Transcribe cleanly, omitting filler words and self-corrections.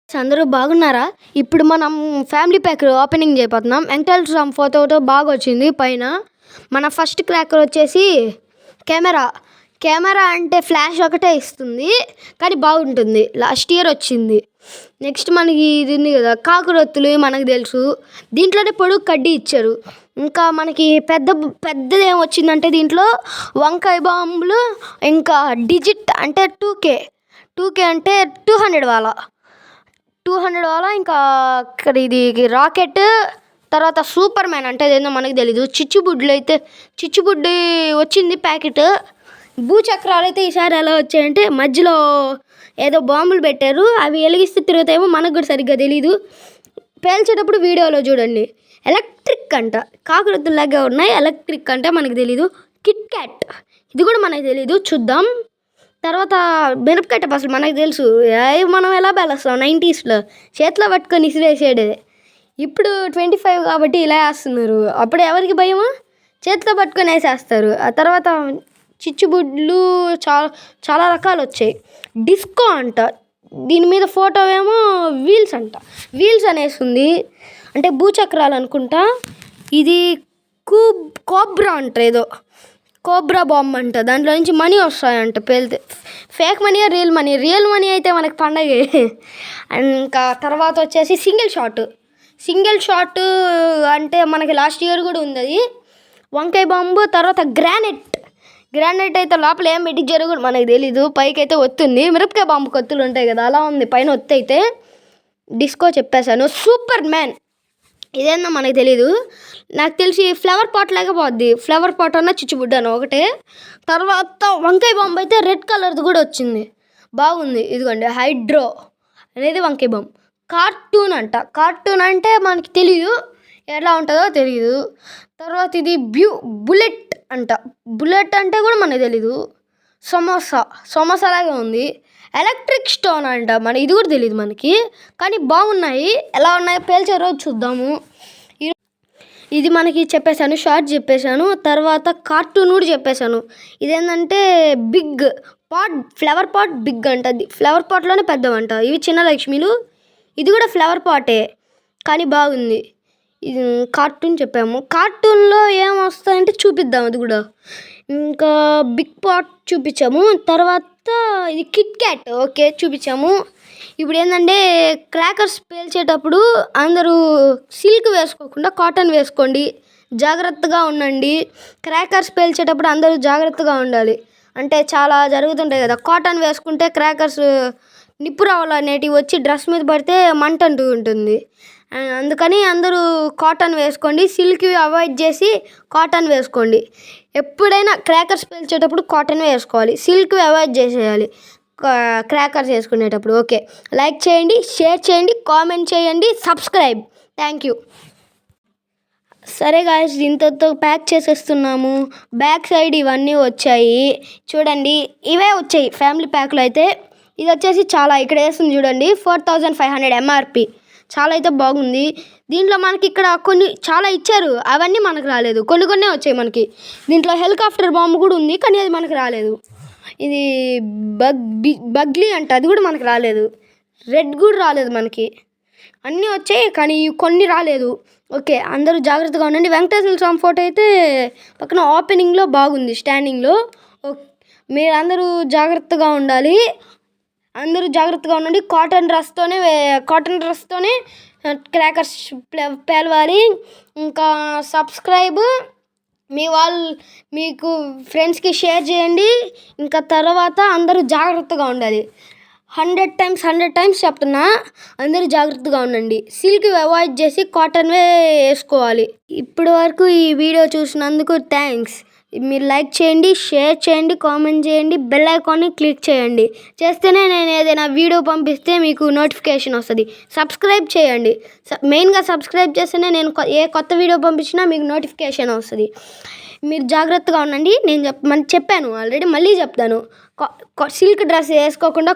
అందరూ బాగున్నారా? ఇప్పుడు మనం ఫ్యామిలీ ప్యాక్ ఓపెనింగ్ చేయబోతున్నాం. వెంకటేశ్వర స్వామి ఫోటోతో బాగా వచ్చింది పైన. మన ఫస్ట్ క్రాకర్ వచ్చేసి కెమెరా అంటే ఫ్లాష్ ఒకటే ఇస్తుంది, కానీ బాగుంటుంది. లాస్ట్ ఇయర్ వచ్చింది. నెక్స్ట్ మనకి ఇది ఉంది కదా, కాకురొత్తులు మనకు తెలుసు. దీంట్లోనే పొడుగు కడ్డీ ఇచ్చారు. ఇంకా మనకి పెద్దది ఏం వచ్చిందంటే దీంట్లో వంకాయ బాంబులు, ఇంకా డిజిట్ అంటే 2K అంటే 200 వాళ్ళ, ఇంకా ఇక్కడ ఇది రాకెట్, తర్వాత సూపర్ మ్యాన్ అంటే అదేందో మనకు తెలీదు. చిచ్చుబుడ్డి వచ్చింది ప్యాకెట్. భూచక్రాలు అయితే ఈసారి ఎలా వచ్చాయంటే మధ్యలో ఏదో బాంబులు పెట్టారు, అవి వెలిగిస్తే తిరుగుతాయేమో, మనకు కూడా సరిగ్గా తెలీదు. పేల్చేటప్పుడు వీడియోలో చూడండి. ఎలక్ట్రిక్ అంట, కాకురొత్తులాగా ఉన్నాయి. ఎలక్ట్రిక్ అంటే మనకు తెలీదు. కిట్ క్యాట్ ఇది కూడా మనకు తెలీదు, చూద్దాం. తర్వాత మిరపకాయ అసలు మనకు తెలుసు, మనం ఎలా బేలేస్తాం 90sలో చేతిలో పట్టుకొని ఇసిరేసేదే. ఇప్పుడు 25 కాబట్టి ఇలా వేస్తున్నారు. అప్పుడు ఎవరికి భయమా, చేతిలో పట్టుకొని వేసేస్తారు. ఆ తర్వాత చిచ్చుబుడ్లు చాలా రకాలు వచ్చాయి. డిస్కో అంట, దీని మీద ఫోటో ఏమో వీల్స్ అనేసి ఉంది, అంటే భూచక్రాలు అనుకుంటా. ఇది కోబ్రా అంట, ఏదో కోబ్రా బాంబ్ అంట. దాంట్లో నుంచి మనీ వస్తాయంట పేలితే. ఫేక్ మనీ రియల్ మనీ అయితే మనకి పండగే. ఇంకా తర్వాత వచ్చేసి సింగిల్ షాట్ అంటే మనకి లాస్ట్ ఇయర్ కూడా ఉంది అది. వంకాయ బాంబు, తర్వాత గ్రానైట్ అయితే లోపల ఏం పెట్టించారో కూడా మనకు తెలీదు. పైకి అయితే ఒత్తుంది, మిరపకాయ బాంబు కొత్తులు ఉంటాయి కదా అలా ఉంది పైన ఒత్తి అయితే. డిస్కో చెప్పేశాను. సూపర్ మ్యాన్ ఇదేందో మనకు తెలీదు. నాకు తెలిసి ఫ్లవర్ పాట్ లాగా పోద్ది. ఫ్లవర్ పాట్ అన్న చిచ్చుబుడ్డ అన్న ఒకటే. తర్వాత వంకాయ బాంబు అయితే రెడ్ కలర్ది కూడా వచ్చింది, బాగుంది. ఇదిగోండి హైడ్రో అనేది వంకాయ బాంబు. కార్టూన్ అంటే మనకి తెలియదు, ఎలా ఉంటుందో తెలియదు. తర్వాత ఇది బుల్లెట్ అంట, బుల్లెట్ అంటే కూడా మనకు తెలీదు. సమోసా లాగా ఉంది. ఎలక్ట్రిక్ స్టోన్ అంట, ఇది కూడా తెలియదు మనకి, కానీ బాగున్నాయి. ఎలా ఉన్నాయో పేల్చే రోజు చూద్దాము. ఇది మనకి చెప్పేశాను, షార్ట్ చెప్పేశాను. తర్వాత కార్టూన్ కూడా చెప్పేశాను. ఇదేంటంటే big pot, flower pot big అంట. ఫ్లవర్ పాట్లోనే పెద్దవంట. ఇవి చిన్న లక్ష్మీలు. ఇది కూడా ఫ్లవర్ పాటే, కానీ బాగుంది. ఇది కార్టూన్ చెప్పాము. కార్టూన్లో ఏమొస్తాయంటే చూపిద్దాం అది కూడా. ఇంకా బిగ్ పాట్ చూపించాము. తర్వాత ఇది కిట్ క్యాట్ ఓకే చూపించాము. ఇప్పుడు ఏంటంటే క్రాకర్స్ పేల్చేటప్పుడు అందరూ సిల్క్ వేసుకోకుండా కాటన్ వేసుకోండి, జాగ్రత్తగా ఉండండి. క్రాకర్స్ పేల్చేటప్పుడు అందరూ జాగ్రత్తగా ఉండాలి, అంటే చాలా జరుగుతుంటాయి కదా. కాటన్ వేసుకుంటే క్రాకర్స్ నిప్పు రావాలి అనేటివి వచ్చి డ్రెస్ మీద పడితే మంట అంటూ ఉంటుంది. అందుకని అందరూ కాటన్ వేసుకోండి, సిల్క్వి అవాయిడ్ చేసి కాటన్ వేసుకోండి. ఎప్పుడైనా క్రాకర్స్ పేల్చేటప్పుడు కాటన్ వేసుకోవాలి, సిల్క్వి అవాయిడ్ చేసేయాలి క్రాకర్స్ వేసుకునేటప్పుడు. ఓకే, లైక్ చేయండి, షేర్ చేయండి, కామెంట్ చేయండి, సబ్స్క్రైబ్. Thank you. సరే గాయ్స్, ఇంతతో ప్యాక్ చేసేస్తున్నాము. బ్యాక్ సైడ్ ఇవన్నీ వచ్చాయి చూడండి, ఇవే వచ్చాయి ఫ్యామిలీ ప్యాక్లో అయితే. ఇది వచ్చేసి చాలా ఇక్కడ వేస్తుంది చూడండి, 4500 MRP. చాలా అయితే బాగుంది. దీంట్లో మనకి ఇక్కడ చాలా ఇచ్చారు, అవన్నీ మనకు రాలేదు. కొన్నే వచ్చాయి మనకి. దీంట్లో హెలికాప్టర్ బాంబు కూడా ఉంది, కానీ అది మనకు రాలేదు. ఇది బగ్లీ అంట, అది కూడా మనకు రాలేదు. రెడ్ కూడా రాలేదు మనకి. అన్నీ వచ్చాయి కానీ కొన్ని రాలేదు. ఓకే, అందరూ జాగ్రత్తగా ఉండండి. వెంకటేశ్వర స్వామి ఫోటో అయితే పక్కన ఓపెనింగ్లో బాగుంది, స్టాండింగ్లో. మీరు అందరూ జాగ్రత్తగా ఉండాలి, కాటన్ డ్రెస్తోనే క్రాకర్స్ పేలవాలి. ఇంకా సబ్స్క్రైబ్ మీకు ఫ్రెండ్స్కి షేర్ చేయండి. ఇంకా తర్వాత అందరూ జాగ్రత్తగా ఉండాలి. 100 టైమ్స్ చెప్తున్నా, అందరూ జాగ్రత్తగా ఉండండి. సిల్క్ అవాయిడ్ చేసి కాటన్వే వేసుకోవాలి. ఇప్పటి వరకు ఈ వీడియో చూసినందుకు థ్యాంక్స్. మీరు లైక్ చేయండి, షేర్ చేయండి, కామెంట్ చేయండి, బెల్ ఐకాన్ని క్లిక్ చేయండి. చేస్తేనే నేను ఏదైనా వీడియో పంపిస్తే మీకు నోటిఫికేషన్ వస్తుంది. సబ్స్క్రైబ్ చేయండి, మెయిన్గా సబ్స్క్రైబ్ చేస్తేనే నేను ఏ కొత్త వీడియో పంపించినా మీకు నోటిఫికేషన్ వస్తుంది. మీరు జాగ్రత్తగా ఉండండి. నేను చెప్పాను ఆల్రెడీ, మళ్ళీ చెప్తాను. సిల్క్ డ్రెస్ వేసుకోకుండా